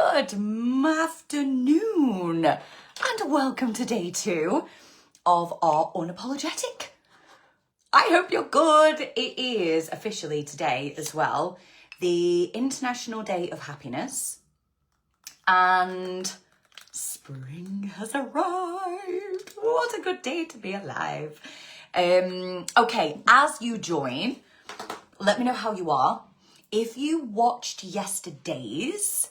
Good afternoon and welcome to day 2 of our Unapologetic. I hope you're good. It is officially today as well the International Day of Happiness and spring has arrived. What a good day to be alive. Okay, as you join, let me know how you are. If you watched yesterday's,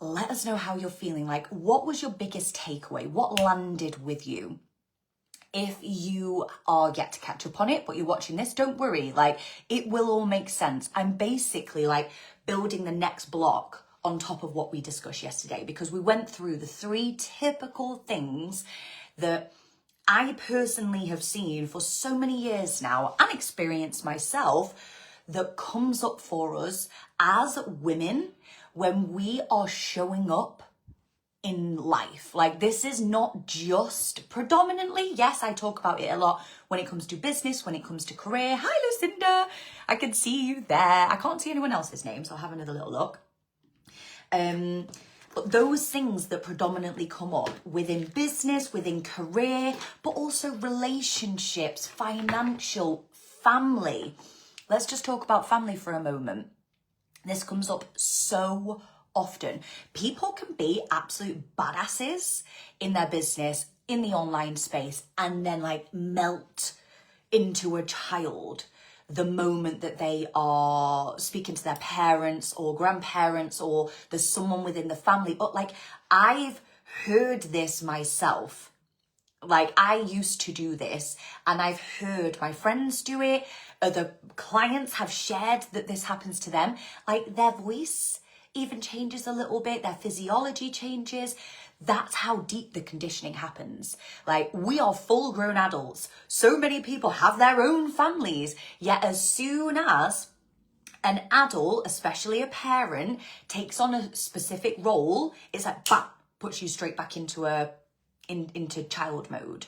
let us know how you're feeling. Like, what was your biggest takeaway? What landed with you? If you are yet to catch up on it, but you're watching this, don't worry. Like, it will all make sense. I'm basically like building the next block on top of what we discussed yesterday, because we went through the 3 typical things that I personally have seen for so many years now and experienced myself that comes up for us as women when we are showing up in life. Like, this is not just predominantly, yes, I talk about it a lot when it comes to business, when it comes to career. Hi, Lucinda. I can see you there. I can't see anyone else's name, so I'll have another little look. But those things that predominantly come up within business, within career, but also relationships, financial, family. Let's just talk about family for a moment. This comes up so often. People can be absolute badasses in their business, in the online space, and then like melt into a child the moment that they are speaking to their parents or grandparents, or there's someone within the family. But like, I've heard this myself. Like, I used to do this and I've heard my friends do it. Other clients have shared that this happens to them. Like, their voice even changes a little bit. Their physiology changes. That's how deep the conditioning happens. Like, we are full grown adults. So many people have their own families. Yet as soon as an adult, especially a parent, takes on a specific role, it's like, bam, puts you straight back into into child mode.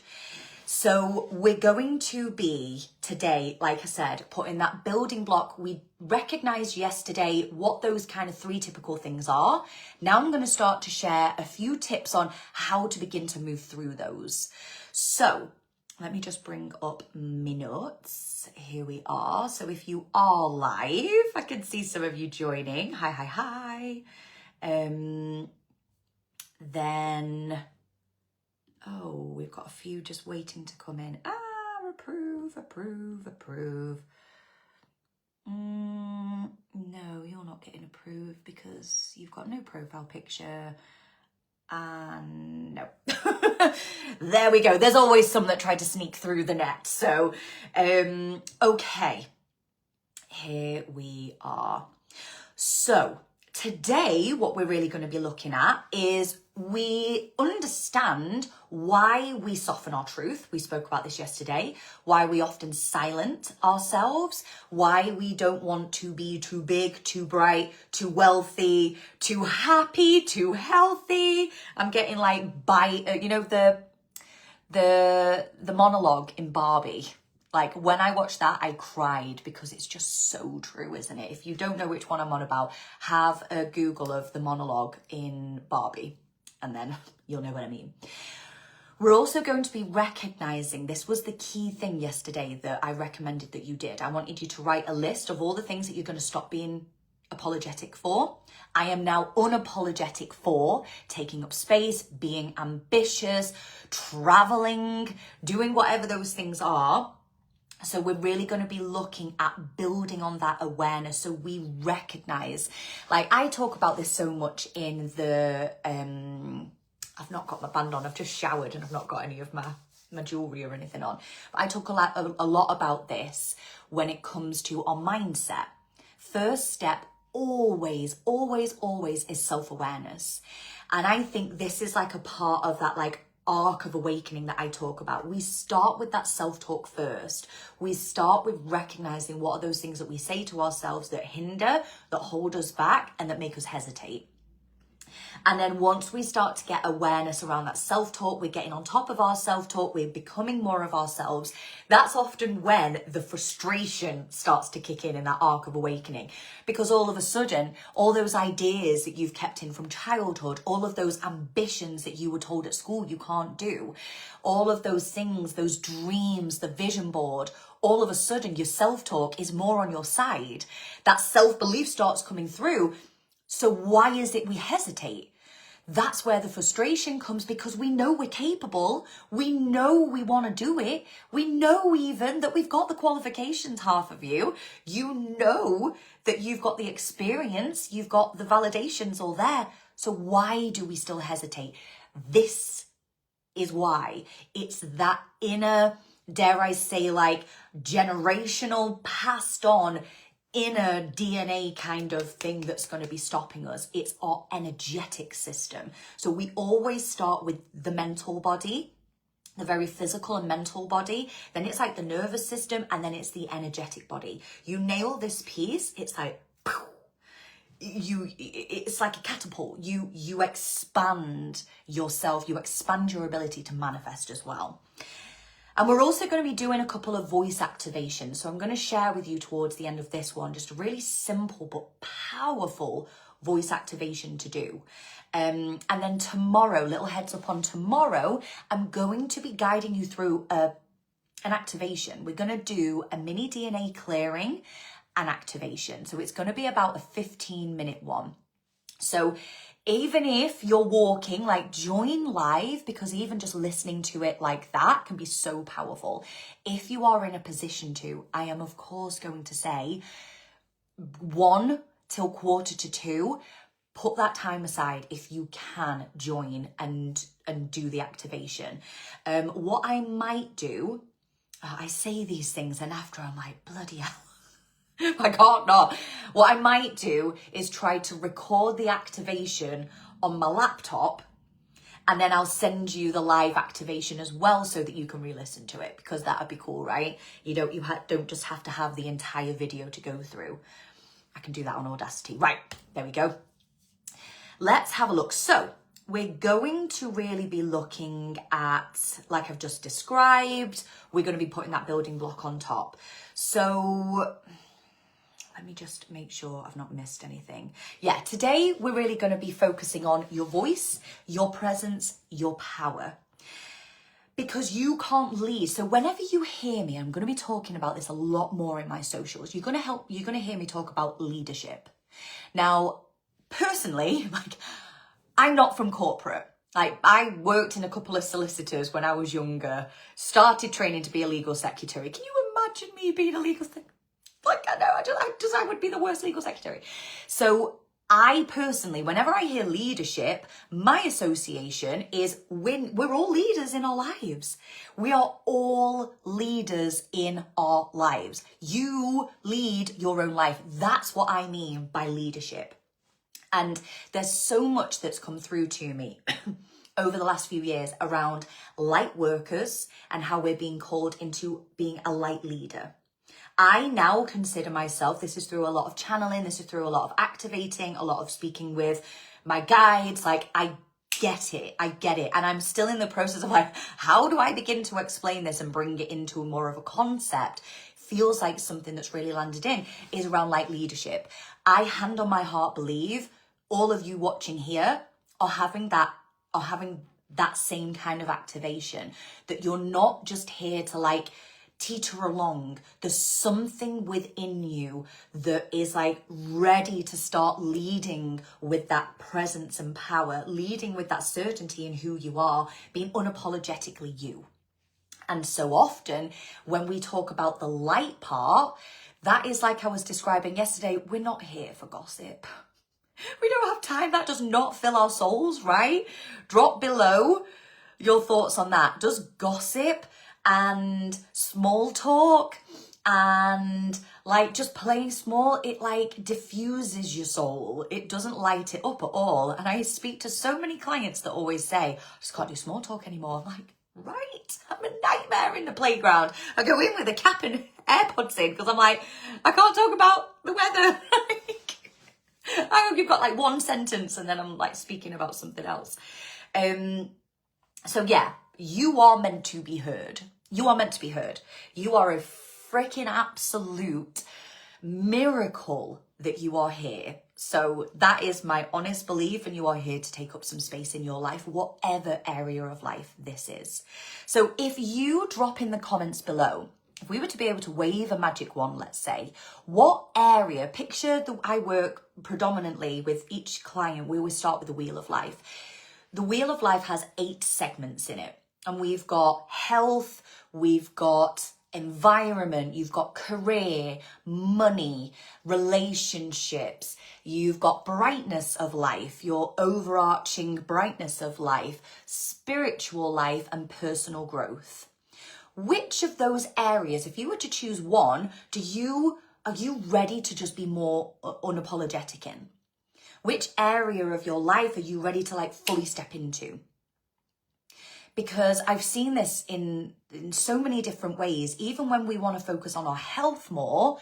So we're going to be today, like I said, putting that building block. We recognized yesterday what those kind of 3 typical things are. Now I'm going to start to share a few tips on how to begin to move through those. So let me just bring up my notes. Here we are. So if you are live, I can see some of you joining. Hi. Then... oh, we've got a few just waiting to come in. Approve. No, you're not getting approved because you've got no profile picture. And no. There we go. There's always some that try to sneak through the net. So, okay. Here we are. So, today, what we're really going to be looking at is we understand why we soften our truth. We spoke about this yesterday. Why we often silence ourselves. Why we don't want to be too big, too bright, too wealthy, too happy, too healthy. I'm getting like you know, the monologue in Barbie. Like, when I watched that, I cried because it's just so true, isn't it? If you don't know which one I'm on about, have a Google of the monologue in Barbie, and then you'll know what I mean. We're also going to be recognizing, this was the key thing yesterday that I recommended that you did. I wanted you to write a list of all the things that you're going to stop being apologetic for. I am now unapologetic for taking up space, being ambitious, traveling, doing whatever those things are. So we're really going to be looking at building on that awareness so we recognize. Like, I talk about this so much in the, I've not got my band on, I've just showered and I've not got any of my jewelry or anything on. But I talk a lot about this when it comes to our mindset. First step always is self-awareness. And I think this is like a part of that, like, arc of awakening that I talk about. We start with that self-talk first. We start with recognizing what are those things that we say to ourselves that hinder, that hold us back, and that make us hesitate. And then once we start to get awareness around that self-talk, we're getting on top of our self-talk, we're becoming more of ourselves. That's often when the frustration starts to kick in that arc of awakening. Because all of a sudden, all those ideas that you've kept in from childhood, all of those ambitions that you were told at school you can't do, all of those things, those dreams, the vision board, all of a sudden your self-talk is more on your side. That self-belief starts coming through. So why is it we hesitate? That's where the frustration comes, because we know we're capable. We know we want to do it. We know even that we've got the qualifications, half of you. You know that you've got the experience. You've got the validations all there. So why do we still hesitate? This is why. It's that inner, dare I say, like generational, passed on inner DNA kind of thing that's going to be stopping us. It's our energetic system. So we always start with the mental body, the very physical and mental body. Then it's like the nervous system, and then it's the energetic body. You nail this piece, it's like it's like a catapult. You expand yourself, you expand your ability to manifest as well. And we're also going to be doing a couple of voice activations. So I'm going to share with you towards the end of this one, just a really simple but powerful voice activation to do. And then tomorrow, little heads up on tomorrow, I'm going to be guiding you through an activation. We're going to do a mini DNA clearing and activation. So it's going to be about a 15-minute one. So even if you're walking, like, join live, because even just listening to it like that can be so powerful. If you are in a position to, I am of course going to say 1 till 1:45, put that time aside if you can join and do the activation. What I might do, I say these things and after I'm like, bloody hell. I can't not. What I might do is try to record the activation on my laptop, and then I'll send you the live activation as well so that you can re-listen to it, because that would be cool, right? You don't just have to have the entire video to go through. I can do that on Audacity. Right, there we go. Let's have a look. So we're going to really be looking at, like I've just described, we're going to be putting that building block on top. So let me just make sure I've not missed anything. Yeah, today we're really going to be focusing on your voice, your presence, your power. Because you can't lead. So whenever you hear me, I'm going to be talking about this a lot more in my socials. You're going to hear me talk about leadership. Now, personally, like, I'm not from corporate. Like, I worked in a couple of solicitors when I was younger, started training to be a legal secretary. Can you imagine me being a legal secretary? Like, I know, I would be the worst legal secretary. So I personally, whenever I hear leadership, my association is we're all leaders in our lives. We are all leaders in our lives. You lead your own life. That's what I mean by leadership. And there's so much that's come through to me over the last few years around light workers and how we're being called into being a light leader. I now consider myself, this is through a lot of channeling, this is through a lot of activating, a lot of speaking with my guides, like, I get it. And I'm still in the process of like, how do I begin to explain this and bring it into more of a concept? Feels like something that's really landed in is around light leadership. I, hand on my heart, believe all of you watching here are having that same kind of activation, that you're not just here to like teeter along. There's something within you that is like ready to start leading with that presence and power, leading with that certainty in who you are, being unapologetically you. And so often when we talk about the light part, that is, like I was describing yesterday, we're not here for gossip. We don't have time. That does not fill our souls, right? Drop below your thoughts on that. Does gossip and small talk and like just playing small, it like diffuses your soul. It doesn't light it up at all. And I speak to so many clients that always say, I just can't do small talk anymore. I'm like, right, I'm a nightmare in the playground. I go in with a cap and AirPods in because I'm like, I can't talk about the weather. I hope you've got like one sentence and then I'm like speaking about something else. So yeah, you are meant to be heard. You are meant to be heard. You are a freaking absolute miracle that you are here. So that is my honest belief, and you are here to take up some space in your life, whatever area of life this is. So if you drop in the comments below, if we were to be able to wave a magic wand, let's say, what area, picture that I work predominantly with each client, we always start with the Wheel of Life. The Wheel of Life has 8 segments in it, and we've got health, we've got environment, you've got career, money, relationships, you've got brightness of life, your overarching brightness of life, spiritual life, and personal growth. Which of those areas, if you were to choose one, are you ready to just be more unapologetic in? Which area of your life are you ready to like fully step into? Because I've seen this in so many different ways. Even when we want to focus on our health more,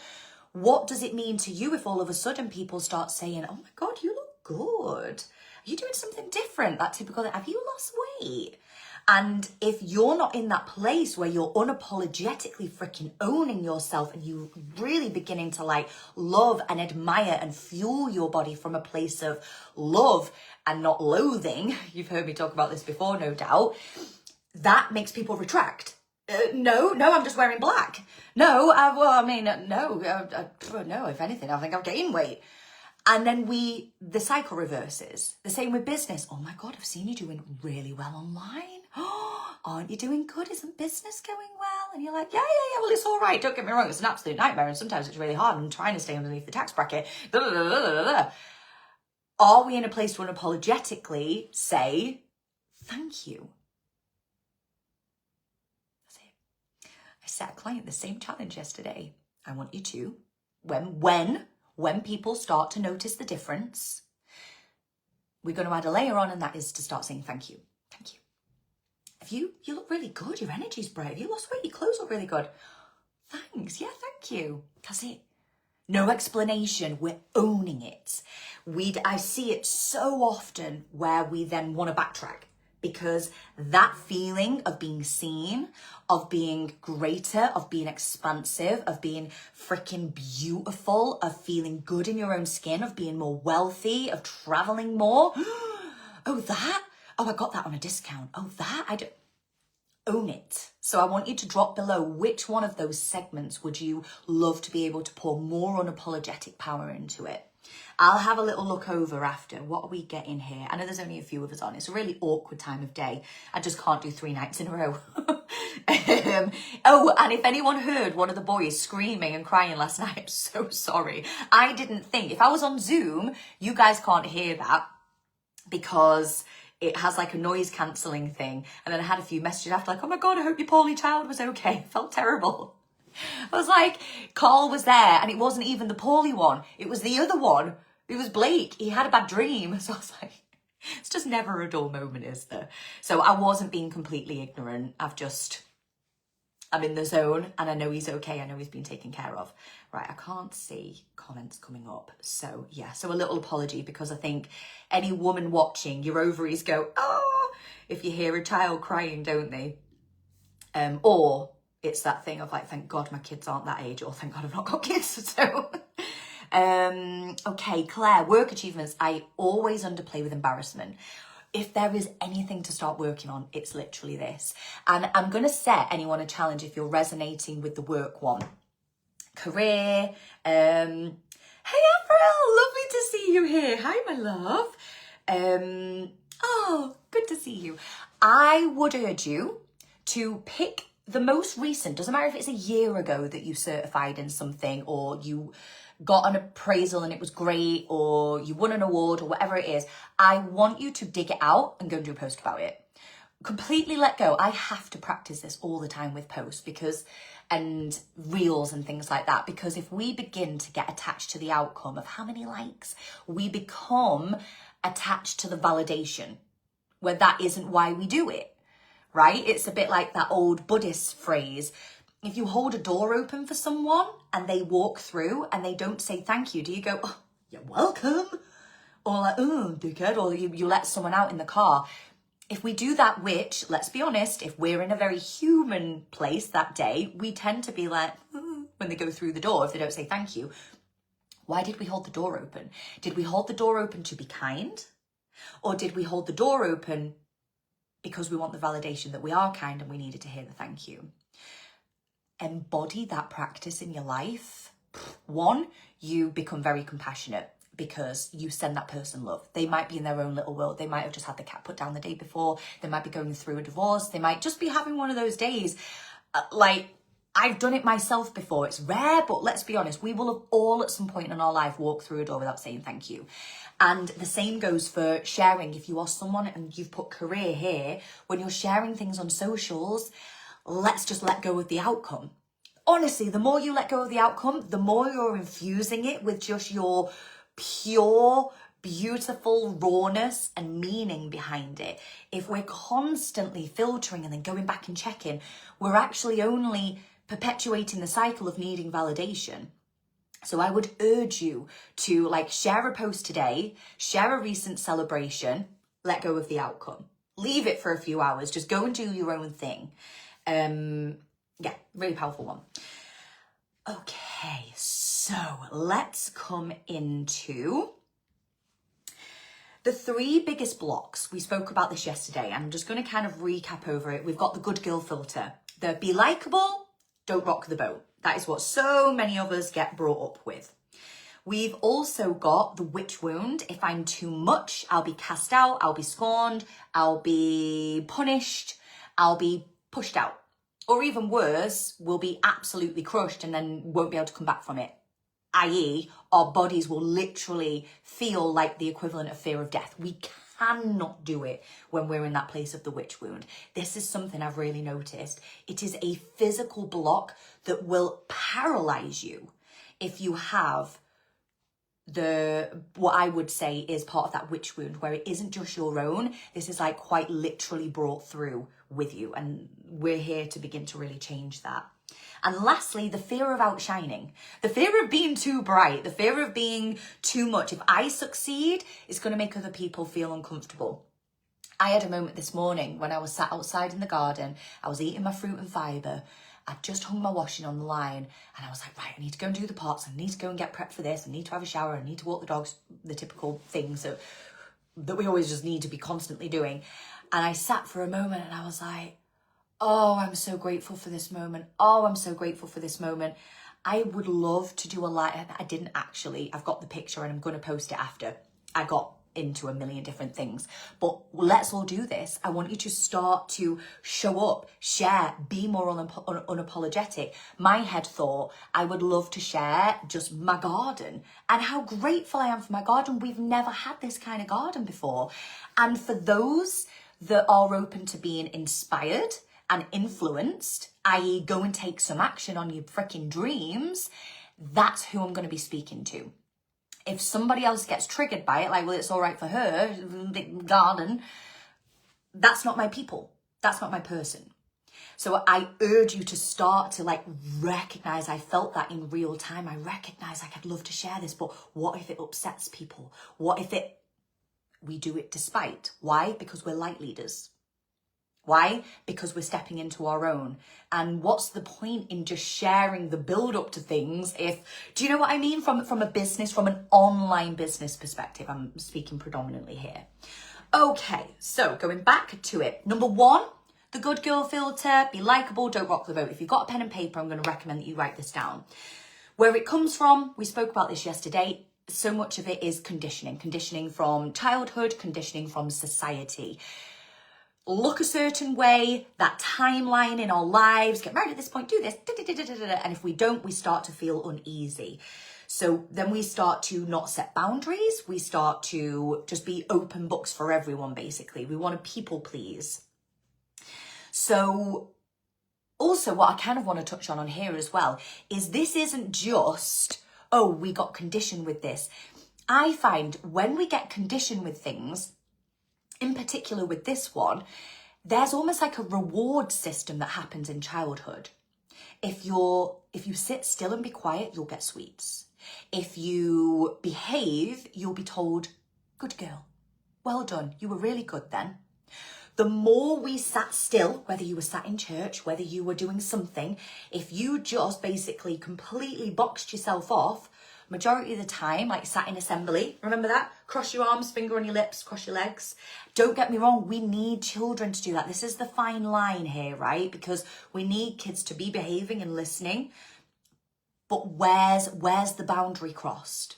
what does it mean to you if all of a sudden people start saying, oh my God, you look good. Are you doing something different? That typical, have you lost weight? And if you're not in that place where you're unapologetically freaking owning yourself and you really beginning to like love and admire and fuel your body from a place of love and not loathing, you've heard me talk about this before, no doubt, that makes people retract. No, I'm just wearing black. No, no, if anything, I think I've gained weight. And then the cycle reverses. The same with business. Oh my God, I've seen you doing really well online. Oh, aren't you doing good? Isn't business going well? And you're like, yeah, well, it's all right. Don't get me wrong. It's an absolute nightmare. And sometimes it's really hard. I'm trying to stay underneath the tax bracket. Are we in a place to unapologetically say, thank you? That's it. I set a client the same challenge yesterday. I want you to, when people start to notice the difference, we're going to add a layer on, and that is to start saying thank you. Thank you. If you look really good, your energy's bright. If you lost weight, your clothes look really good. Thanks. Yeah, thank you. That's it. No explanation. We're owning it. I see it so often where we then want to backtrack, because that feeling of being seen, of being greater, of being expansive, of being freaking beautiful, of feeling good in your own skin, of being more wealthy, of traveling more. I got that on a discount. I don't own it. So I want you to drop below which one of those segments would you love to be able to pour more unapologetic power into it. I'll have a little look over after. What are we getting here? I know there's only a few of us on. It's a really awkward time of day. I just can't do 3 nights in a row. And if anyone heard one of the boys screaming and crying last night, I'm so sorry. I didn't think. If I was on Zoom, you guys can't hear that because it has like a noise cancelling thing. And then I had a few messages after like, oh my God, I hope your poorly child was okay. It felt terrible. I was like, Carl was there and it wasn't even the poorly one. It was the other one. It was Blake. He had a bad dream. So I was like, it's just never a dull moment, is there? So I wasn't being completely ignorant. I'm in the zone and I know he's okay. I know he's been taken care of. Right, I can't see comments coming up. So yeah, so a little apology, because I think any woman watching, your ovaries go, oh, if you hear a child crying, don't they? Or it's that thing of like, thank God my kids aren't that age, or thank God I've not got kids. So, okay, Claire, work achievements. I always underplay with embarrassment. If there is anything to start working on, it's literally this. And I'm going to set anyone a challenge if you're resonating with the work one. Career. Hey, April, lovely to see you here. Hi, my love. Oh, good to see you. I would urge you to pick the most recent, doesn't matter if it's a year ago that you certified in something, or you got an appraisal and it was great, or you won an award, or whatever it is. I want you to dig it out and go and do a post about it. Completely let go. I have to practice this all the time with posts and reels and things like that, because if we begin to get attached to the outcome of how many likes, we become attached to the validation, where that isn't why we do it, right? It's a bit like that old Buddhist phrase. If you hold a door open for someone and they walk through and they don't say thank you, do you go, oh, you're welcome. Or like, oh, dickhead, or you let someone out in the car. If we do that, which, let's be honest, if we're in a very human place that day, we tend to be like, when they go through the door, if they don't say thank you. Why did we hold the door open? Did we hold the door open to be kind? Or did we hold the door open because we want the validation that we are kind and we needed to hear the thank you? Embody that practice in your life. One, you become very compassionate because you send that person love. They might be in their own little world. They might have just had the cat put down the day before. They might be going through a divorce. They might just be having one of those days. Like, I've done it myself before. It's rare, but let's be honest. We will have all at some point in our life walked through a door without saying thank you. And the same goes for sharing. If you are someone and you've put career here, when you're sharing things on socials, let's just let go of the outcome. Honestly, the more you let go of the outcome, the more you're infusing it with just your pure, beautiful rawness and meaning behind it. If we're constantly filtering and then going back and checking, we're actually only perpetuating the cycle of needing validation. So I would urge you to like share a post today, share a recent celebration, let go of the outcome. Leave it for a few hours. Just go and do your own thing. Yeah, really powerful one. Okay, so let's come into the 3 biggest blocks. We spoke about this yesterday. I'm just going to kind of recap over it. We've got the good girl filter. The be likable, don't rock the boat. That is what so many of us get brought up with. We've also got the witch wound. If I'm too much, I'll be cast out, I'll be scorned, I'll be punished, I'll be pushed out. Or even worse, we'll be absolutely crushed and then won't be able to come back from it. I.e., our bodies will literally feel like the equivalent of fear of death. We cannot do it when we're in that place of the witch wound. This is something I've really noticed. It is a physical block that will paralyze you if you have what I would say is part of that witch wound, where it isn't just your own. This is like quite literally brought through with you, and we're here to begin to really change that. And lastly, the fear of outshining, the fear of being too bright, the fear of being too much. If I succeed, it's going to make other people feel uncomfortable. I had a moment this morning when I was sat outside in the garden. I was eating my fruit and fibre. I'd just hung my washing on the line and I was like, right, I need to go and do the pots. I need to go and get prepped for this. I need to have a shower. I need to walk the dogs, the typical things that we always just need to be constantly doing. And I sat for a moment and I was like, oh, I'm so grateful for this moment. Oh, I'm so grateful for this moment. I would love to do a live. I didn't actually. I've got the picture and I'm going to post it after. I got into a million different things, but let's all do this. I want you to start to show up, share, be more unapologetic. My head thought I would love to share just my garden and how grateful I am for my garden. We've never had this kind of garden before. And for those that are open to being inspired and influenced, i.e. go and take some action on your freaking dreams, that's who I'm going to be speaking to. If somebody else gets triggered by it, like, well, it's all right for her, the garden, that's not my people. That's not my person. So I urge you to start to like recognize, I felt that in real time. I recognize like I'd love to share this, but what if it upsets people? What if we do it despite? Why? Because we're light leaders. Why? Because we're stepping into our own. And what's the point in just sharing the build up to things do you know what I mean? From a business, from an online business perspective, I'm speaking predominantly here. Okay, so going back to it. Number 1, the good girl filter, be likable, don't rock the boat. If you've got a pen and paper, I'm going to recommend that you write this down. Where it comes from, we spoke about this yesterday. So much of it is conditioning from childhood, conditioning from society. Look a certain way, that timeline in our lives, get married at this point, do this, and if we don't, we start to feel uneasy. So then we start to not set boundaries. We start to just be open books for everyone, basically. We want to people please. So also what I kind of want to touch on here as well is this isn't just, oh, we got conditioned with this. I find when we get conditioned with things, in particular with this one, there's almost like a reward system that happens in childhood. If you sit still and be quiet, you'll get sweets. If you behave, you'll be told, good girl, well done, you were really good then. The more we sat still, whether you were sat in church, whether you were doing something, if you just basically completely boxed yourself off, majority of the time, like sat in assembly, remember that? Cross your arms, finger on your lips, cross your legs. Don't get me wrong, we need children to do that. This is the fine line here, right? Because we need kids to be behaving and listening. But where's the boundary crossed?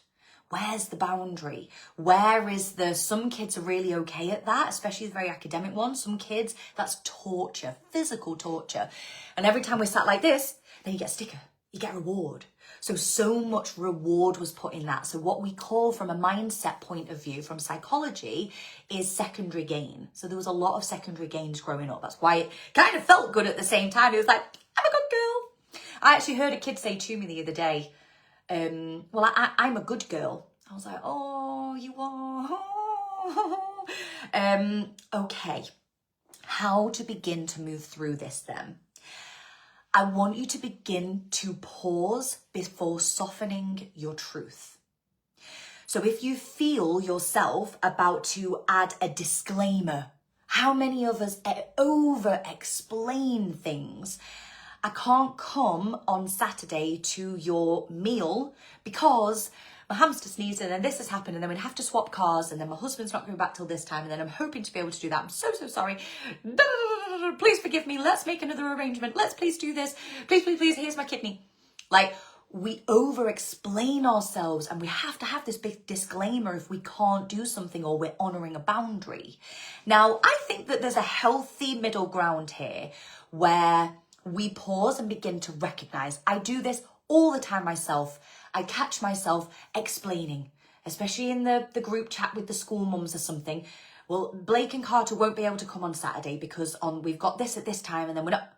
Where's the boundary? Where is some kids are really okay at that, especially the very academic ones. Some kids, that's torture, physical torture. And every time we sat like this, then you get a sticker, you get a reward. So much reward was put in that. So what we call from a mindset point of view, from psychology, is secondary gain. So there was a lot of secondary gains growing up. That's why it kind of felt good at the same time. It was like, I'm a good girl. I actually heard a kid say to me the other day, well, I'm a good girl. I was like, oh, you are. Okay, how to begin to move through this then? I want you to begin to pause before softening your truth. So if you feel yourself about to add a disclaimer, how many of us over-explain things? I can't come on Saturday to your meal because my hamster sneezed and then this has happened and then we'd have to swap cars and then my husband's not coming back till this time and then I'm hoping to be able to do that. I'm so sorry. Please forgive me. Let's make another arrangement. Let's please do this. Please, here's my kidney. Like, we over-explain ourselves and we have to have this big disclaimer if we can't do something or we're honouring a boundary. Now, I think that there's a healthy middle ground here where we pause and begin to recognise. I do this all the time myself. I catch myself explaining, especially in the group chat with the school mums or something. Well, Blake and Carter won't be able to come on Saturday because we've got this at this time and then we're not.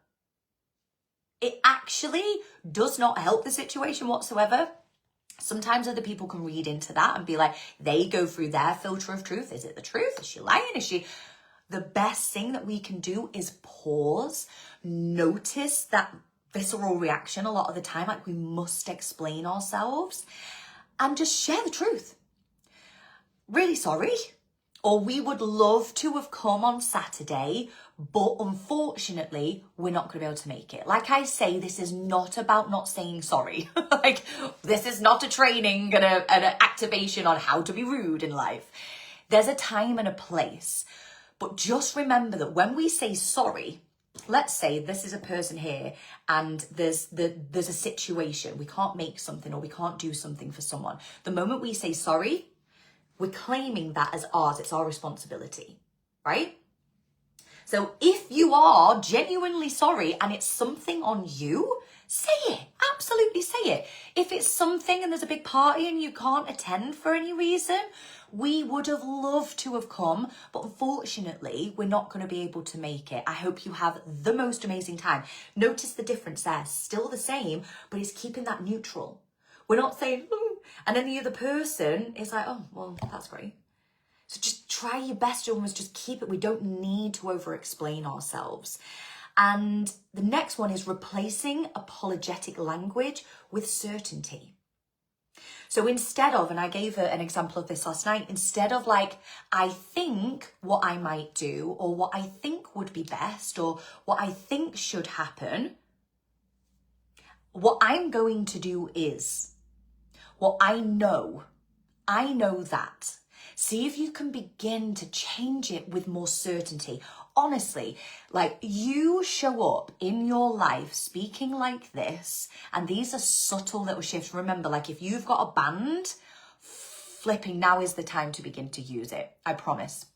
It actually does not help the situation whatsoever. Sometimes other people can read into that and be like, they go through their filter of truth. Is it the truth? Is she lying? Is she... The best thing that we can do is pause, notice that visceral reaction a lot of the time, like we must explain ourselves, and just share the truth. Really sorry, or we would love to have come on Saturday, but unfortunately, we're not going to be able to make it. Like I say, this is not about not saying sorry. Like, this is not a training and an activation on how to be rude in life. There's a time and a place. But just remember that when we say sorry, let's say this is a person here and there's a situation, we can't make something or we can't do something for someone. The moment we say sorry, we're claiming that as ours. It's our responsibility, right? So if you are genuinely sorry and it's something on you, say it. Absolutely say it. If it's something and there's a big party and you can't attend for any reason, we would have loved to have come, but unfortunately, we're not going to be able to make it. I hope you have the most amazing time. Notice the difference there. Still the same, but it's keeping that neutral. We're not saying, ooh, and then the other person is like, oh, well, that's great. So just try your best to almost just keep it. We don't need to over-explain ourselves. And the next one is replacing apologetic language with certainty. So instead of, and I gave an example of this last night, instead of like, I think what I might do, or what I think would be best, or what I think should happen, what I'm going to do is, what I know that. See if you can begin to change it with more certainty. Honestly, like you show up in your life speaking like this, and these are subtle little shifts. Remember, like if you've got a band, flipping, now is the time to begin to use it. I promise.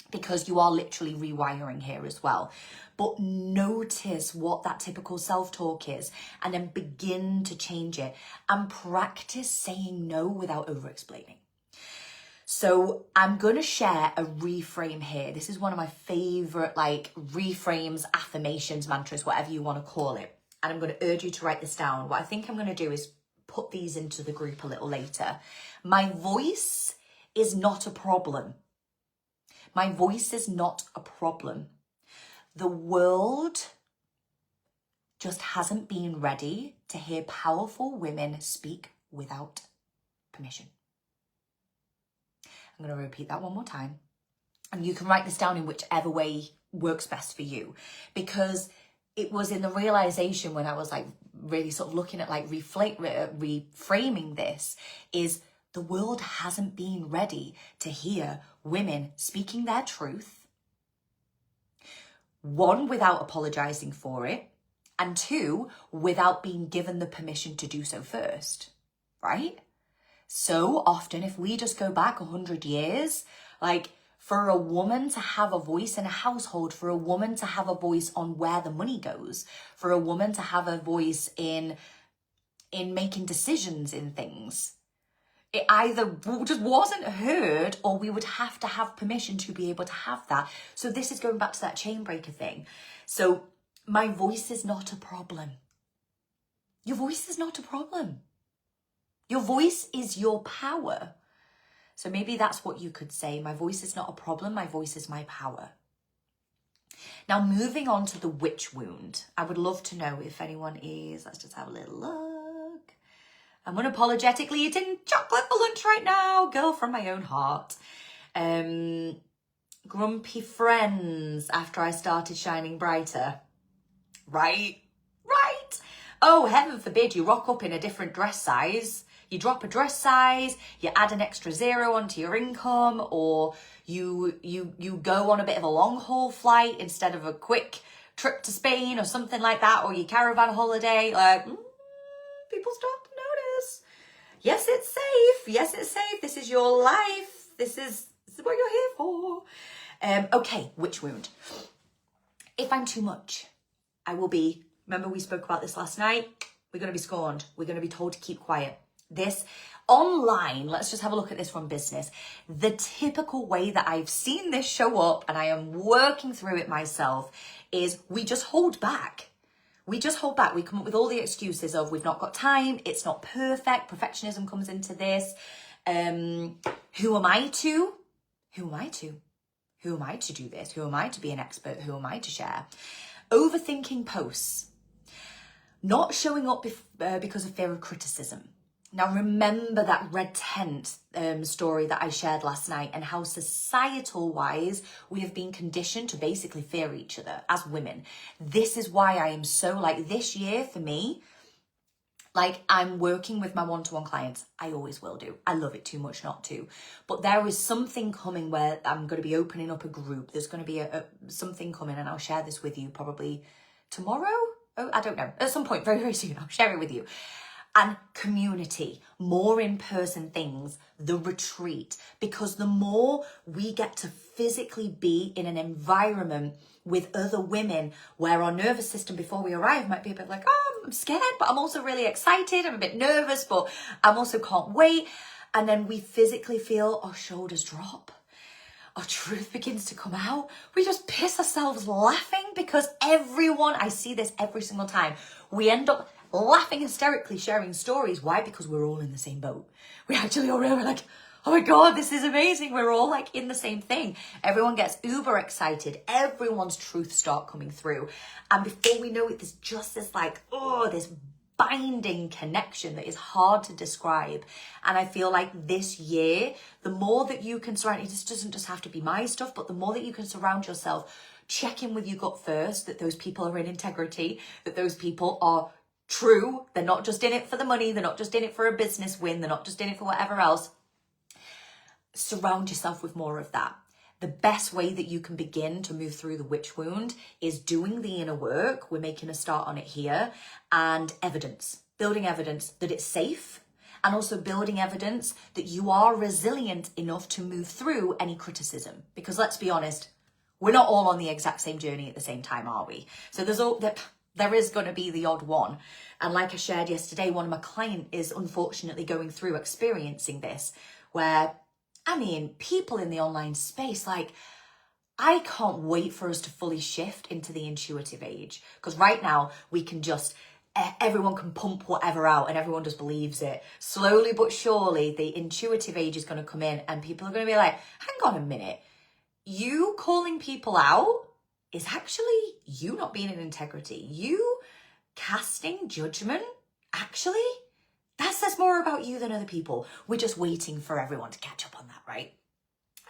Because you are literally rewiring here as well. But notice what that typical self-talk is and then begin to change it and practice saying no without over-explaining. So I'm going to share a reframe here. This is one of my favorite like reframes, affirmations, mantras, whatever you want to call it. And I'm going to urge you to write this down. What I think I'm going to do is put these into the group a little later. My voice is not a problem. My voice is not a problem. The world just hasn't been ready to hear powerful women speak without permission. I'm going to repeat that one more time. And you can write this down in whichever way works best for you. Because it was in the realization when I was like really sort of looking at like reframing this, is the world hasn't been ready to hear women speaking their truth. One, without apologizing for it. And two, without being given the permission to do so first, right? So often, if we just go back 100 years, like for a woman to have a voice in a household, for a woman to have a voice on where the money goes, for a woman to have a voice in making decisions in things, it either just wasn't heard or we would have to have permission to be able to have that. So this is going back to that chain breaker thing. So my voice is not a problem. Your voice is not a problem. Your voice is your power. So maybe that's what you could say. My voice is not a problem. My voice is my power. Now, moving on to the witch wound. I would love to know if anyone is, let's just have a little look. I'm unapologetically eating chocolate for lunch right now. Girl from my own heart. Grumpy friends after I started shining brighter. Right. Oh, heaven forbid you rock up in a different dress size. You drop a dress size, you add an extra 0 onto your income, or you go on a bit of a long haul flight instead of a quick trip to Spain or something like that, or your caravan holiday. Like, people start to notice. Yes, it's safe. Yes, it's safe. This is your life. This is what you're here for. Okay, witch wound. If I'm too much, I will be, remember we spoke about this last night? We're going to be scorned. We're going to be told to keep quiet. This online, let's just have a look at this from business. The typical way that I've seen this show up, and I am working through it myself, is we just hold back. We just hold back. We come up with all the excuses of we've not got time, it's not perfect, perfectionism comes into this. Who am I to? Who am I to? Who am I to do this? Who am I to be an expert? Who am I to share? Overthinking posts. Not showing up because of fear of criticism. Now, remember that red tent story that I shared last night, and how societal-wise we have been conditioned to basically fear each other as women. This is why I am so, like, this year for me, like, I'm working with my one-to-one clients. I always will do. I love it too much not to. But there is something coming where I'm going to be opening up a group. There's going to be something coming, and I'll share this with you probably tomorrow. Oh, I don't know. At some point, very, very soon, I'll share it with you. And community, more in-person things, the retreat, because the more we get to physically be in an environment with other women where our nervous system before we arrive might be a bit like, oh, I'm scared, but I'm also really excited. I'm a bit nervous, but I'm also can't wait. And then we physically feel our shoulders drop. Our truth begins to come out. We just piss ourselves laughing because everyone, I see this every single time, we end up laughing hysterically, sharing stories. Why? Because we're all in the same boat. We actually all we're like, oh my God, this is amazing. We're all like in the same thing. Everyone gets uber excited. Everyone's truths start coming through. And before we know it, there's just this like, oh, this binding connection that is hard to describe. And I feel like this year, the more that you can surround, it just doesn't just have to be my stuff, but the more that you can surround yourself, check in with your gut first, that those people are in integrity, that those people are true. They're not just in it for the money. They're not just in it for a business win. They're not just in it for whatever else. Surround yourself with more of that. The best way that you can begin to move through the witch wound is doing the inner work. We're making a start on it here. And evidence, building evidence that it's safe, and also building evidence that you are resilient enough to move through any criticism. Because let's be honest, we're not all on the exact same journey at the same time, are we? So there is going to be the odd one. And like I shared yesterday, one of my clients is unfortunately going through experiencing this, where, I mean, people in the online space, like, I can't wait for us to fully shift into the intuitive age. Because right now we can just, everyone can pump whatever out and everyone just believes it. Slowly but surely, the intuitive age is going to come in and people are going to be like, hang on a minute. You calling people out is actually you not being in integrity. You casting judgment, actually, That says more about you than other people. We're just waiting for everyone to catch up on that, right?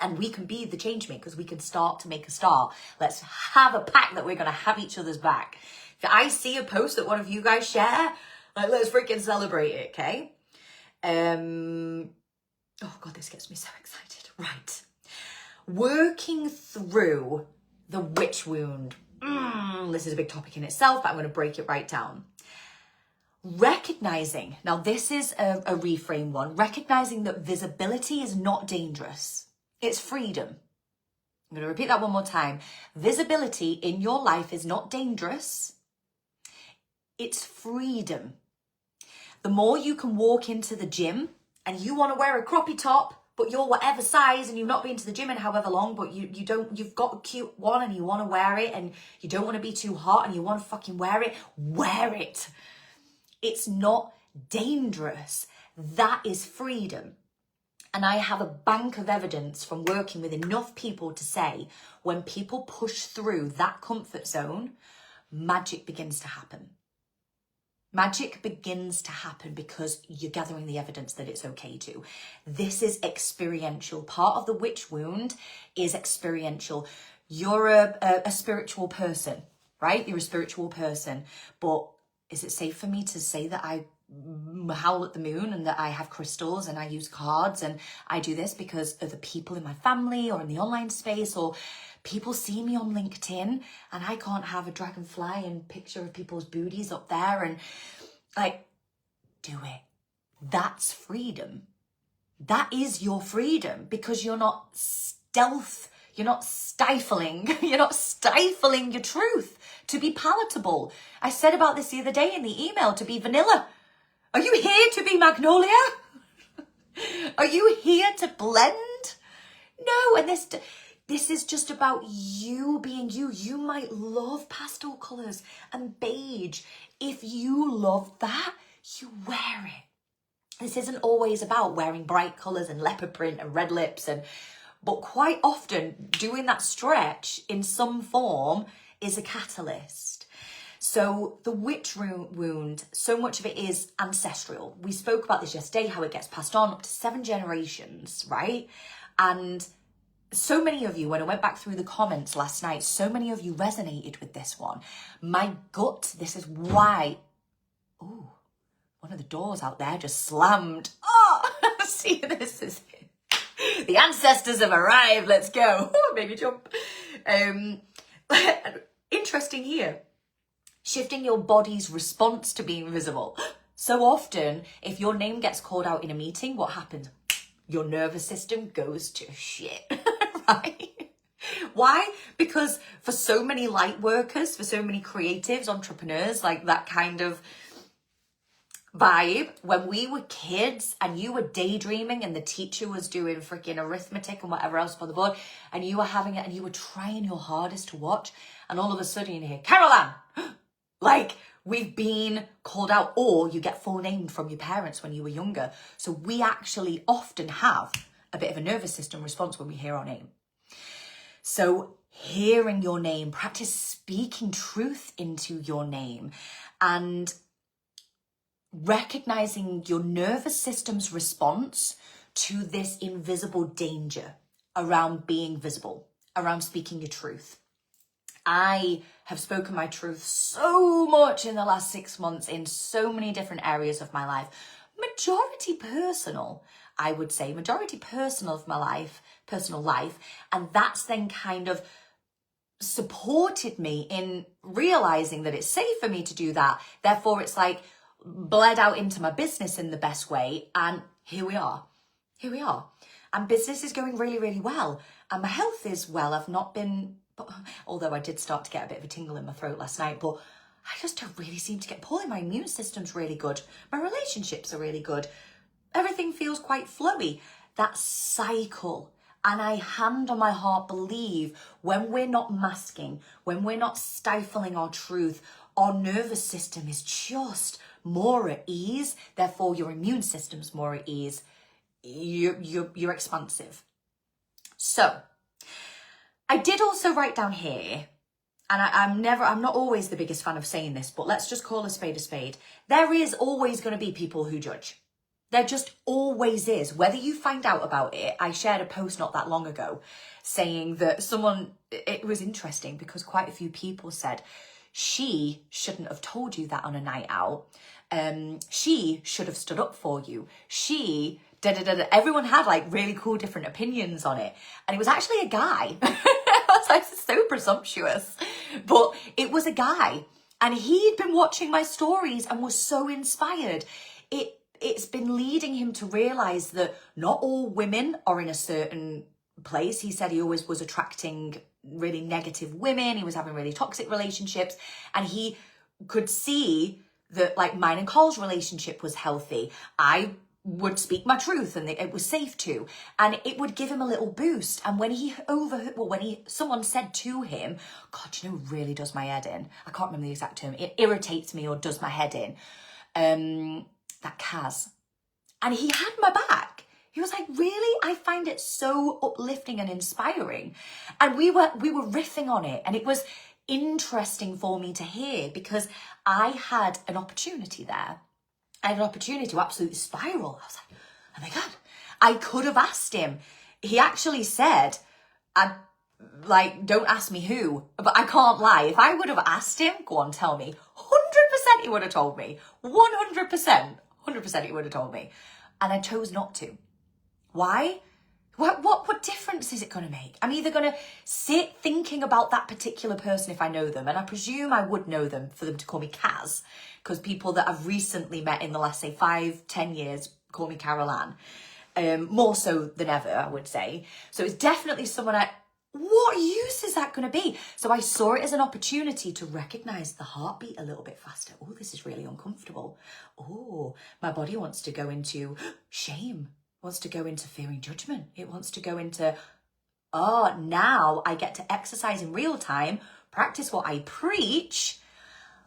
And we can be the change makers. We can start to make a start. Let's have a pact that we're going to have each other's back. If I see a post that one of you guys share, like, let's freaking celebrate it, okay? Oh God, this gets me so excited. Right. Working through the witch wound. This is a big topic in itself, but I'm going to break it right down. Recognizing, now this is a reframe one, recognizing that visibility is not dangerous. It's freedom. I'm going to repeat that one more time. Visibility in your life is not dangerous. It's freedom. The more you can walk into the gym and you want to wear a croppy top, but you're whatever size and you've not been to the gym in however long, but you've got a cute one and you want to wear it and you don't want to be too hot and you want to fucking wear it. It's not dangerous. That is freedom. And I have a bank of evidence from working with enough people to say, when people push through that comfort zone, magic begins to happen. Magic begins to happen because you're gathering the evidence that it's okay to. This is experiential. Part of the witch wound is experiential. You're a spiritual person, right? You're a spiritual person. But is it safe for me to say that I howl at the moon and that I have crystals and I use cards and I do this because of the people in my family or in the online space, or people see me on LinkedIn and I can't have a dragonfly and picture of people's booties up there and like, do it. That's freedom. That is your freedom because you're not you're not stifling your truth to be palatable. I said about this the other day in the email, to be vanilla. Are you here to be magnolia? Are you here to blend? No, and this is just about you being you. You might love pastel colours and beige. If you love that, you wear it. This isn't always about wearing bright colours and leopard print and red lips, but quite often doing that stretch in some form is a catalyst. So the witch wound, so much of it is ancestral. We spoke about this yesterday, how it gets passed on up to 7 generations, right? And so many of you, when I went back through the comments last night, so many of you resonated with this one. My gut, this is why. Ooh, one of the doors out there just slammed. Oh, see, this is it. The ancestors have arrived. Let's go. Oh, baby jump. Interesting here. Shifting your body's response to being visible. So often, if your name gets called out in a meeting, what happens? Your nervous system goes to shit, right? Why? Because for so many light workers, for so many creatives, entrepreneurs, like that kind of vibe, when we were kids and you were daydreaming and the teacher was doing freaking arithmetic and whatever else for the board, and you were having it and you were trying your hardest to watch, and all of a sudden you hear, Caroline! Like, we've been called out, or you get full named from your parents when you were younger. So we actually often have a bit of a nervous system response when we hear our name. So hearing your name, practice speaking truth into your name and recognizing your nervous system's response to this invisible danger around being visible, around speaking your truth. I have spoken my truth so much in the last 6 months in so many different areas of my life. Majority personal, I would say, majority personal of my life, personal life. And that's then kind of supported me in realizing that it's safe for me to do that. Therefore, it's like bled out into my business in the best way. And here we are. And business is going really, really well. And my health is well. I've not been... although I did start to get a bit of a tingle in my throat last night, but I just don't really seem to get poorly. My immune system's really good. My relationships are really good. Everything feels quite flowy. That cycle. And I hand on my heart believe when we're not masking, when we're not stifling our truth, our nervous system is just more at ease. Therefore, your immune system's more at ease. You're expansive. So, I did also write down here, and I'm not always the biggest fan of saying this, but let's just call a spade a spade. There is always going to be people who judge. There just always is. Whether you find out about it, I shared a post not that long ago saying that it was interesting because quite a few people said, she shouldn't have told you that on a night out. She should have stood up for you. She, da-da-da-da. Everyone had like really cool different opinions on it. And it was actually a guy. I was like, so presumptuous. But it was a guy. And he'd been watching my stories and was so inspired. It's been leading him to realize that not all women are in a certain place. He said he always was attracting really negative women. He was having really toxic relationships. And he could see that like mine and Cole's relationship was healthy. I would speak my truth and it was safe to. And it would give him a little boost. And when someone said to him, God, you know, really does my head in. I can't remember the exact term. It irritates me or does my head in. That Kaz. And he had my back. He was like, really? I find it so uplifting and inspiring. And we were riffing on it. And it was interesting for me to hear because I had an opportunity there. I had an opportunity to absolutely spiral. I was like, oh my God. I could have asked him. He actually said, don't ask me who, but I can't lie. If I would have asked him, go on, tell me. 100% he would have told me. 100%. 100% he would have told me. And I chose not to. Why? What difference is it going to make? I'm either going to sit thinking about that particular person if I know them, and I presume I would know them for them to call me Kaz, because people that I've recently met in the last, say, 5-10 years call me Carol Ann. More so than ever, I would say. So it's definitely someone what use is that going to be? So I saw it as an opportunity to recognize the heartbeat a little bit faster. Oh, this is really uncomfortable. Oh, my body wants to go into shame, wants to go into fearing judgment. It wants to go into, now I get to exercise in real time, practice what I preach,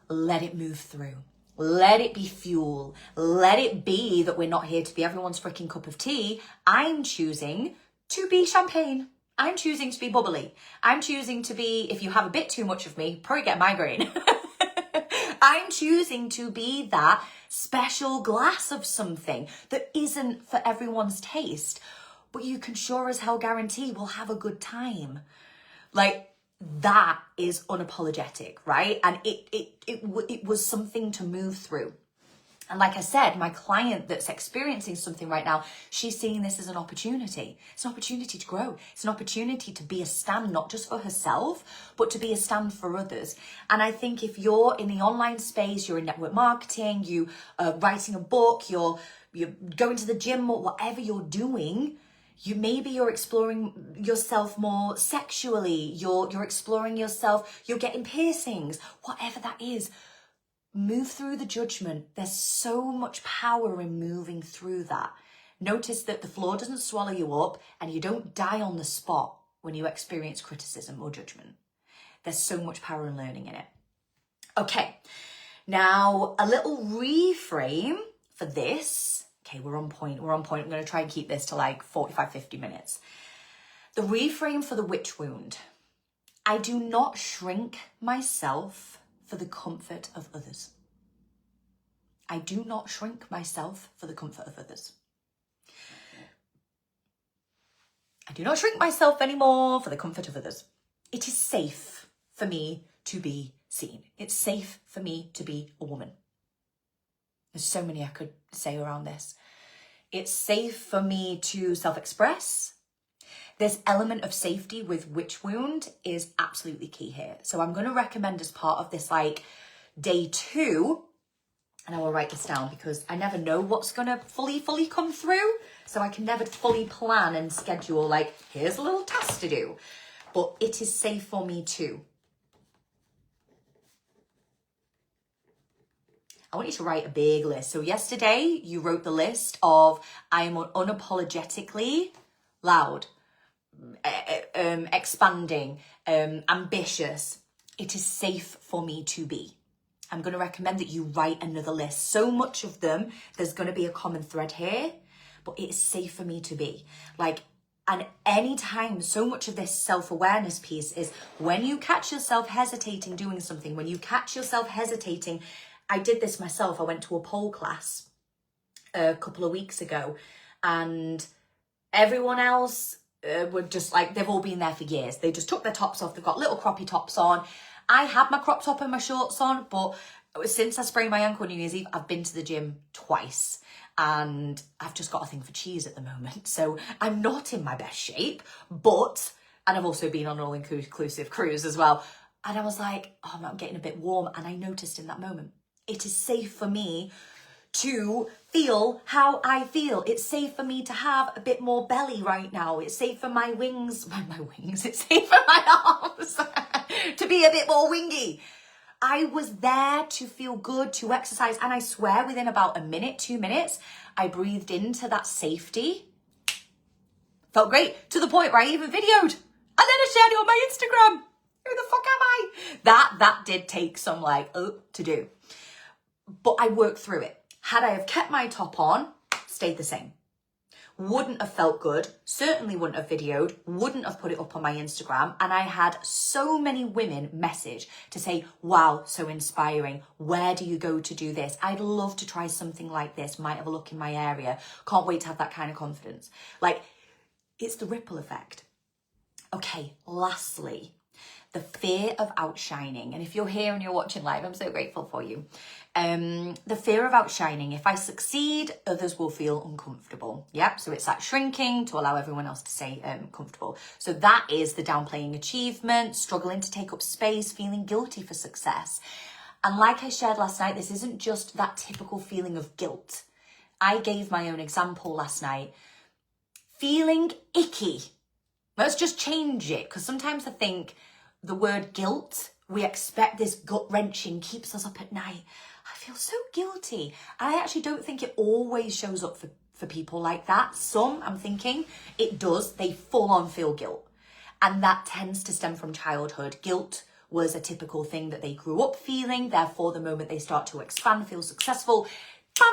let it move through. Let it be fuel. Let it be that we're not here to be everyone's freaking cup of tea. I'm choosing to be champagne. I'm choosing to be bubbly. I'm choosing to be, if you have a bit too much of me, probably get a migraine. I'm choosing to be that special glass of something that isn't for everyone's taste, but you can sure as hell guarantee we'll have a good time. Like, that is unapologetic, right? And it was something to move through. And like I said, my client that's experiencing something right now, she's seeing this as an opportunity. It's an opportunity to grow. It's an opportunity to be a stand, not just for herself, but to be a stand for others. And I think if you're in the online space, you're in network marketing, you are writing a book, you're going to the gym, or whatever you're doing, you're exploring yourself more sexually, you're exploring yourself, you're getting piercings, whatever that is. Move through the judgment. There's so much power in moving through that. Notice that the floor doesn't swallow you up and you don't die on the spot when you experience criticism or judgment. There's so much power in learning in it. Okay, now a little reframe for this. Okay, we're on point. I'm going to try and keep this to like 45, 50 minutes. The reframe for the witch wound. I do not shrink myself for the comfort of others. I do not shrink myself for the comfort of others. I do not shrink myself anymore for the comfort of others. It is safe for me to be seen. It's safe for me to be a woman. There's so many I could say around this. It's safe for me to self-express. This element of safety with witch wound is absolutely key here. So I'm going to recommend as part of this like day 2, and I will write this down because I never know what's going to fully come through. So I can never fully plan and schedule like, here's a little task to do. But it is safe for me too. I want you to write a big list. So yesterday you wrote the list of I am unapologetically loud. Expanding, ambitious. It is safe for me to be. I'm going to recommend that you write another list. So much of them, there's going to be a common thread here, but it is safe for me to be. Like, and anytime, so much of this self-awareness piece is when you catch yourself hesitating doing something, when you catch yourself hesitating, I did this myself. I went to a pole class a couple of weeks ago, and everyone else were just like, they've all been there for years. They just took their tops off. They've got little croppy tops on. I had my crop top and my shorts on, but since I sprained my ankle on New Year's Eve, I've been to the gym twice, and I've just got a thing for cheese at the moment. So I'm not in my best shape, and I've also been on an all-inclusive cruise as well. And I was like, oh, I'm getting a bit warm. And I noticed in that moment, it is safe for me to feel how I feel. It's safe for me to have a bit more belly right now. It's safe for my wings, it's safe for my arms to be a bit more wingy. I was there to feel good, to exercise. And I swear within about a minute, 2 minutes, I breathed into that safety. Felt great, to the point where I even videoed. And then I shared it on my Instagram. Who the fuck am I? That did take some to do. But I worked through it. Had I have kept my top on, stayed the same. Wouldn't have felt good, certainly wouldn't have videoed, wouldn't have put it up on my Instagram. And I had so many women message to say, wow, so inspiring. Where do you go to do this? I'd love to try something like this. Might have a look in my area. Can't wait to have that kind of confidence. It's the ripple effect. Okay, lastly, the fear of outshining. And if you're here and you're watching live, I'm so grateful for you. The fear of outshining. If I succeed, others will feel uncomfortable. Yep. So it's that shrinking to allow everyone else to stay comfortable. So that is the downplaying achievement, struggling to take up space, feeling guilty for success. And like I shared last night, this isn't just that typical feeling of guilt. I gave my own example last night. Feeling icky. Let's just change it, because sometimes I think the word guilt, we expect this gut-wrenching, keeps us up at night. I feel so guilty. I actually don't think it always shows up for people like that. Some, I'm thinking, it does. They full on feel guilt. And that tends to stem from childhood. Guilt was a typical thing that they grew up feeling. Therefore, the moment they start to expand, feel successful, bam,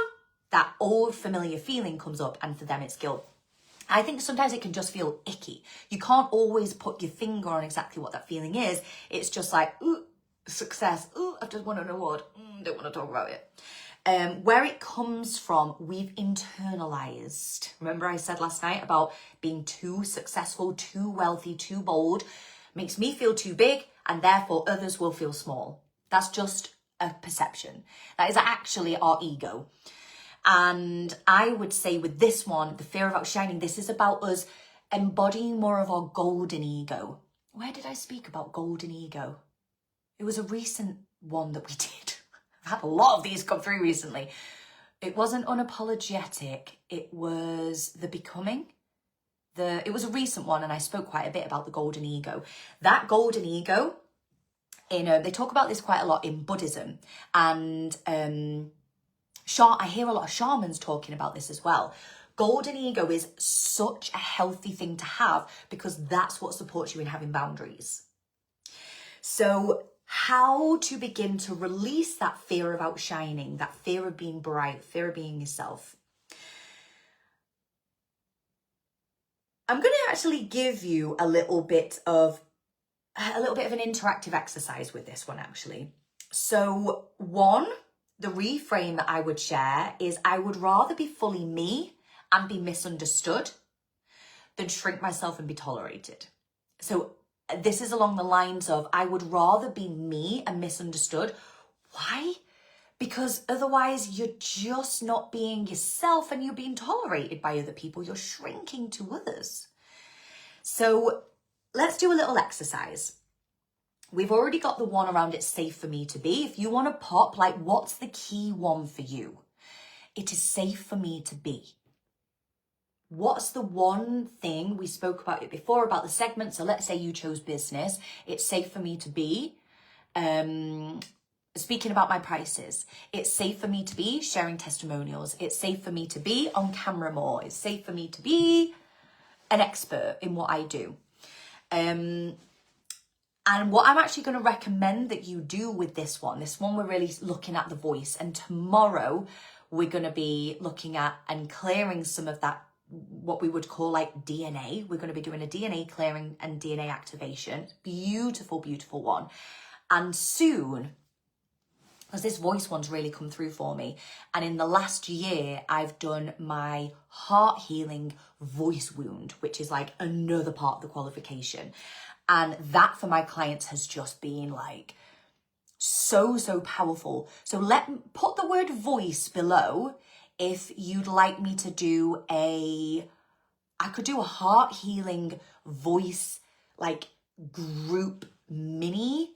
that old familiar feeling comes up, and for them it's guilt. I think sometimes it can just feel icky. You can't always put your finger on exactly what that feeling is. It's just like, ooh, success. Ooh, I've just won an award. Don't want to talk about it. Where it comes from, we've internalized. Remember I said last night about being too successful, too wealthy, too bold. Makes me feel too big, and therefore others will feel small. That's just a perception. That is actually our ego. And I would say with this one, the fear of outshining, this is about us embodying more of our golden ego. Where did I speak about golden ego? It was a recent one that we did. I've had a lot of these come through recently. It wasn't unapologetic. It was the becoming. It was a recent one, and I spoke quite a bit about the golden ego. That golden ego, they talk about this quite a lot in Buddhism, and I hear a lot of shamans talking about this as well. Golden ego is such a healthy thing to have, because that's what supports you in having boundaries. So how to begin to release that fear of outshining, that fear of being bright, fear of being yourself. I'm going to actually give you a little bit of an interactive exercise with this one, actually. So the reframe that I would share is, I would rather be fully me and be misunderstood than shrink myself and be tolerated. So this is along the lines of, I would rather be me and misunderstood. Why? Because otherwise you're just not being yourself, and you're being tolerated by other people. You're shrinking to others. So let's do a little exercise. We've already got the one around it's safe for me to be. If you want to pop, what's the key one for you? It is safe for me to be. What's the one thing? We spoke about it before, about the segment. So let's say you chose business. It's safe for me to be speaking about my prices. It's safe for me to be sharing testimonials. It's safe for me to be on camera more. It's safe for me to be an expert in what I do. And what I'm actually going to recommend that you do with this one we're really looking at the voice. And tomorrow we're going to be looking at and clearing some of that, what we would call DNA. We're going to be doing a DNA clearing and DNA activation. Beautiful, beautiful one. And soon, because this voice one's really come through for me. And in the last year, I've done my heart healing voice wound, which is like another part of the qualification. And that for my clients has just been like so powerful. So put the word voice below if you'd like me to do I could do a heart healing voice like group mini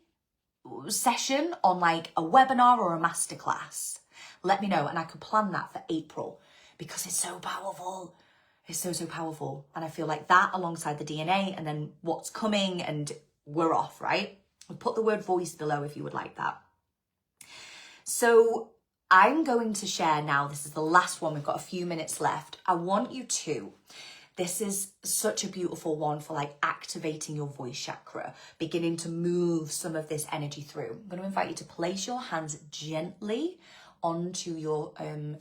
session on like a webinar or a masterclass. Let me know and I could plan that for April because it's so powerful. It's so powerful. And I feel like that alongside the DNA and then what's coming and we're off, right? I'll put the word voice below if you would like that. So I'm going to share now, this is the last one, we've got a few minutes left. I want you to, this is such a beautiful one for like activating your voice chakra, beginning to move some of this energy through. I'm going to invite you to place your hands gently onto your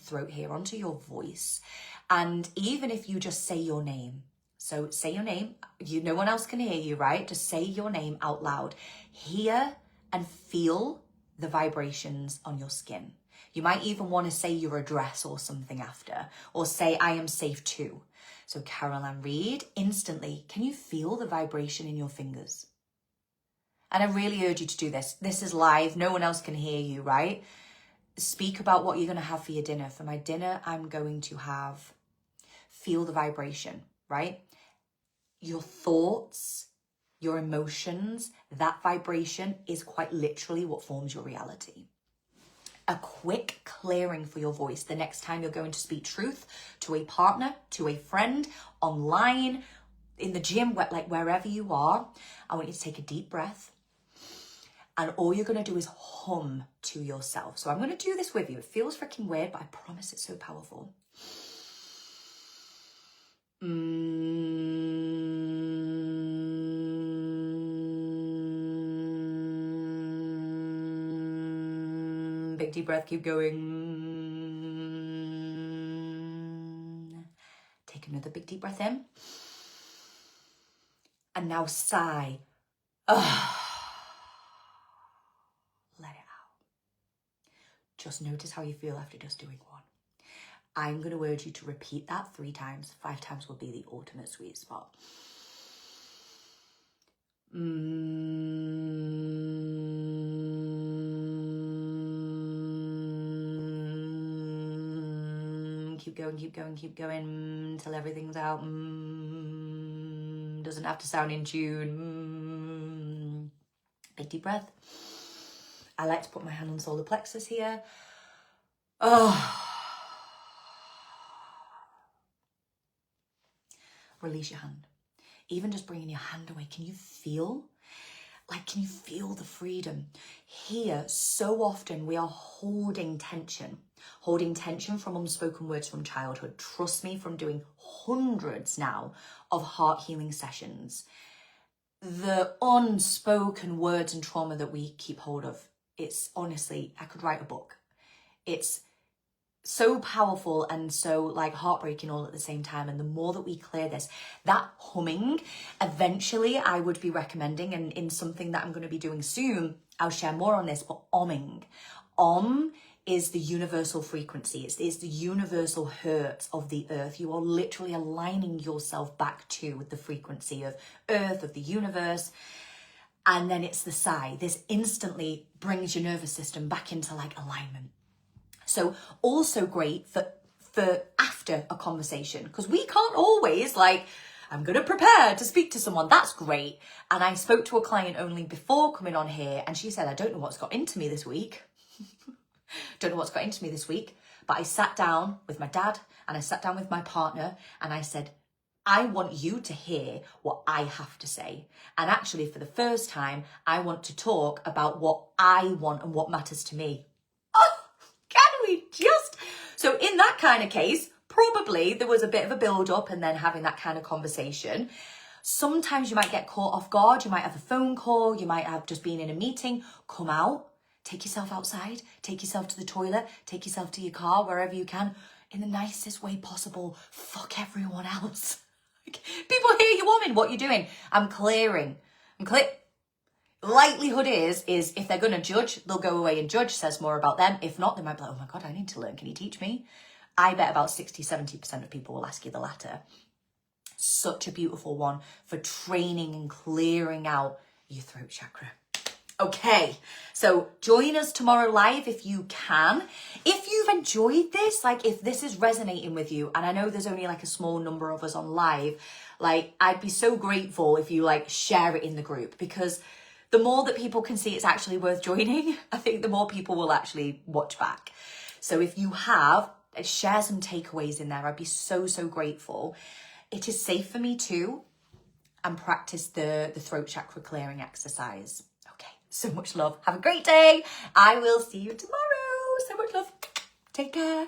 throat here, onto your voice. And even if you just say your name, so say your name, no one else can hear you, right? Just say your name out loud. Hear and feel the vibrations on your skin. You might even want to say your address or something after, or say, I am safe too. So Caroline Reed, instantly, can you feel the vibration in your fingers? And I really urge you to do this. This is live. No one else can hear you, right? Speak about what you're going to have for your dinner. For my dinner, I'm going to have, feel the vibration, right? Your thoughts, your emotions, that vibration is quite literally what forms your reality. A quick clearing for your voice the next time you're going to speak truth to a partner, to a friend, online, in the gym, like wherever you are. I want you to take a deep breath. And all you're going to do is hum to yourself. So I'm going to do this with you. It feels freaking weird, but I promise it's so powerful. Big deep breath, keep going. Take another big deep breath in. And now sigh. Let it out. Just notice how you feel after just doing one. I'm going to urge you to repeat that 3 times. 5 times will be the ultimate sweet spot. Keep going until everything's out. Doesn't have to sound in tune. Big deep breath. I like to put my hand on solar plexus here. Release your hand. Even just bringing your hand away, can you feel the freedom? Here, so often we are holding tension from unspoken words from childhood. Trust me, from doing hundreds now of heart healing sessions, the unspoken words and trauma that we keep hold of, it's honestly, I could write a book. It's so powerful and so like heartbreaking all at the same time. And the more that we clear this, that humming, eventually I would be recommending, and in something that I'm going to be doing soon, I'll share more on this, but omming. Om is the universal frequency. It's the universal hertz of the earth. You are literally aligning yourself back to the frequency of earth, of the universe. And then it's the sigh. This instantly brings your nervous system back into like alignment. So also great for after a conversation, because we can't always like, I'm going to prepare to speak to someone. That's great. And I spoke to a client only before coming on here, and she said, I don't know what's got into me this week. But I sat down with my dad and I sat down with my partner and I said, I want you to hear what I have to say. And actually, for the first time, I want to talk about what I want and what matters to me. So in that kind of case, probably there was a bit of a build up and then having that kind of conversation. Sometimes you might get caught off guard. You might have a phone call. You might have just been in a meeting. Come out, take yourself outside, take yourself to the toilet, take yourself to your car, wherever you can, in the nicest way possible. Fuck everyone else. People hear you woman, what you're doing. I'm clearing. likelihood is if they're going to judge, they'll go away and judge, says more about them. If not, they might be like, oh my God, I need to learn. Can you teach me? I bet about 60-70% of people will ask you the latter. Such a beautiful one for training and clearing out your throat chakra. Okay, so join us tomorrow live if you can. If you've enjoyed this, like if this is resonating with you, and I know there's only like a small number of us on live, like I'd be so grateful if you like share it in the group, because the more that people can see it's actually worth joining, I think the more people will actually watch back. So if you have, share some takeaways in there. I'd be so, so grateful. It is safe for me too, and practice the throat chakra clearing exercise. Okay, so much love. Have a great day. I will see you tomorrow. So much love. Take care.